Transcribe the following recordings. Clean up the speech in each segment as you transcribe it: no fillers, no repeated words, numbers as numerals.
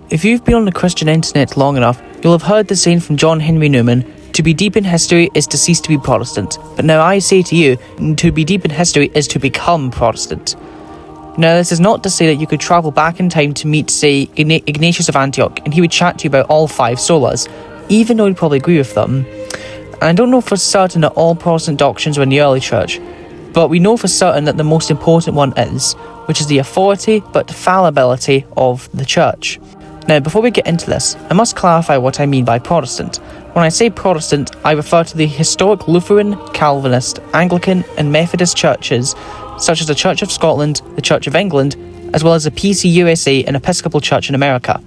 If you've been on the Christian internet long enough, you'll have heard the saying from John Henry Newman, "To be deep in history is to cease to be Protestant." But now I say to you, to be deep in history is to become Protestant. Now, this is not to say that you could travel back in time to meet, say, Ignatius of Antioch, and he would chat to you about all 5 solas, even though he'd probably agree with them. And I don't know for certain that all Protestant doctrines were in the early church, but we know for certain that the most important one is, which is the authority but fallibility of the church. Now, before we get into this, I must clarify what I mean by Protestant. When I say Protestant, I refer to the historic Lutheran, Calvinist, Anglican and Methodist churches, such as the Church of Scotland, the Church of England, as well as the PCUSA and Episcopal Church in America.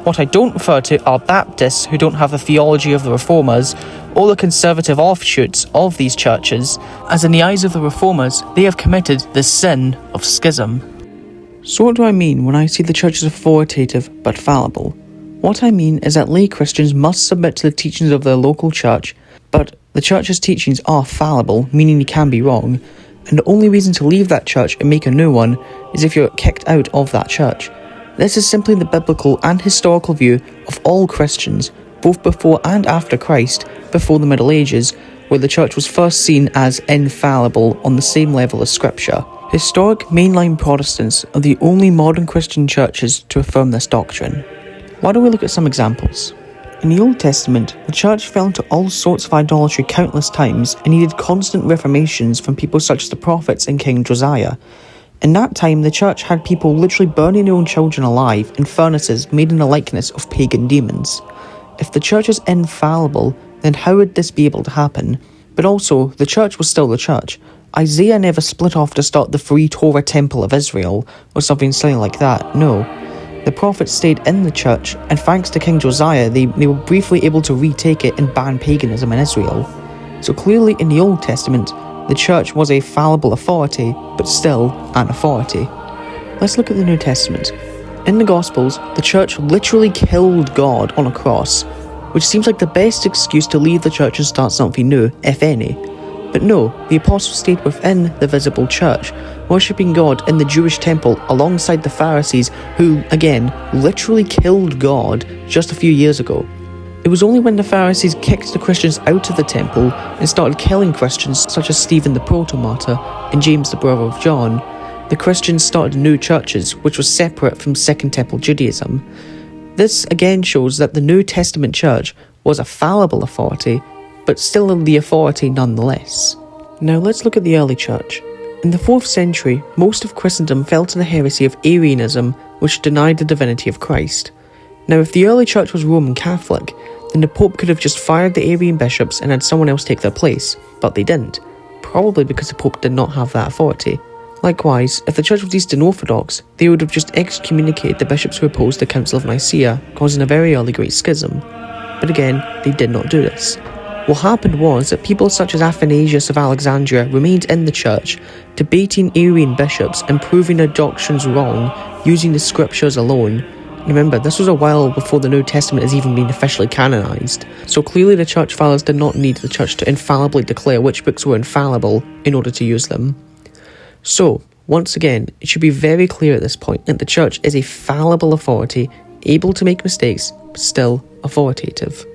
What I don't refer to are Baptists who don't have the theology of the Reformers, or the conservative offshoots of these churches, as in the eyes of the Reformers, they have committed the sin of schism. So what do I mean when I say the church is authoritative but fallible? What I mean is that lay Christians must submit to the teachings of their local church, but the church's teachings are fallible, meaning they can be wrong, and the only reason to leave that church and make a new one is if you're kicked out of that church. This is simply the biblical and historical view of all Christians, both before and after Christ, before the Middle Ages, where the church was first seen as infallible on the same level as Scripture. Historic mainline Protestants are the only modern Christian churches to affirm this doctrine. Why don't we look at some examples? In the Old Testament, the church fell into all sorts of idolatry countless times and needed constant reformations from people such as the prophets and King Josiah. In that time, the church had people literally burning their own children alive in furnaces made in the likeness of pagan demons. If the church is infallible, then how would this be able to happen? But also, the church was still the church. Isaiah never split off to start the free Torah temple of Israel, or something silly like that, no. The prophets stayed in the church, and thanks to King Josiah, they were briefly able to retake it and ban paganism in Israel. So clearly in the Old Testament, the church was a fallible authority, but still an authority. Let's look at the New Testament. In the Gospels, the church literally killed God on a cross, which seems like the best excuse to leave the church and start something new, if any. But no, the apostles stayed within the visible church, worshipping God in the Jewish temple alongside the Pharisees who, again, literally killed God just a few years ago. It was only when the Pharisees kicked the Christians out of the temple and started killing Christians such as Stephen the proto-martyr and James the brother of John, the Christians started new churches which were separate from Second Temple Judaism. This again shows that the New Testament church was a fallible authority, but still the authority nonetheless. Now let's look at the early church. In the 4th century, most of Christendom fell to the heresy of Arianism, which denied the divinity of Christ. Now if the early church was Roman Catholic, then the Pope could have just fired the Arian bishops and had someone else take their place, but they didn't, probably because the Pope did not have that authority. Likewise, if the church was Eastern Orthodox, they would have just excommunicated the bishops who opposed the Council of Nicaea, causing a very early Great Schism. But again, they did not do this. What happened was that people such as Athanasius of Alexandria remained in the church, debating Arian bishops and proving their doctrines wrong using the scriptures alone. Remember, this was a while before the New Testament has even been officially canonized, so clearly the church fathers did not need the church to infallibly declare which books were infallible in order to use them. So, once again, it should be very clear at this point that the church is a fallible authority, able to make mistakes, but still authoritative.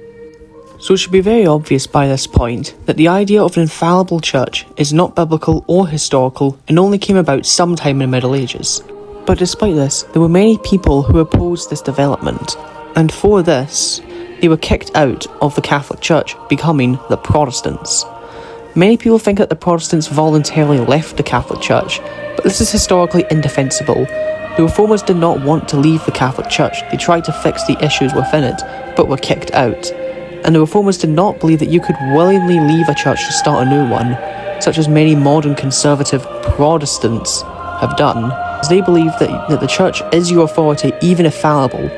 So it should be very obvious by this point that the idea of an infallible church is not biblical or historical and only came about sometime in the Middle Ages. But despite this, there were many people who opposed this development, and for this, they were kicked out of the Catholic Church, becoming the Protestants. Many people think that the Protestants voluntarily left the Catholic Church, but this is historically indefensible. The Reformers did not want to leave the Catholic Church, they tried to fix the issues within it, but were kicked out. And the Reformers did not believe that you could willingly leave a church to start a new one, such as many modern conservative Protestants have done, as they believe that the church is your authority even if fallible.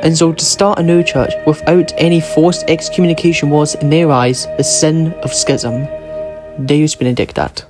And so to start a new church without any forced excommunication was, in their eyes, the sin of schism. Deus benedictat.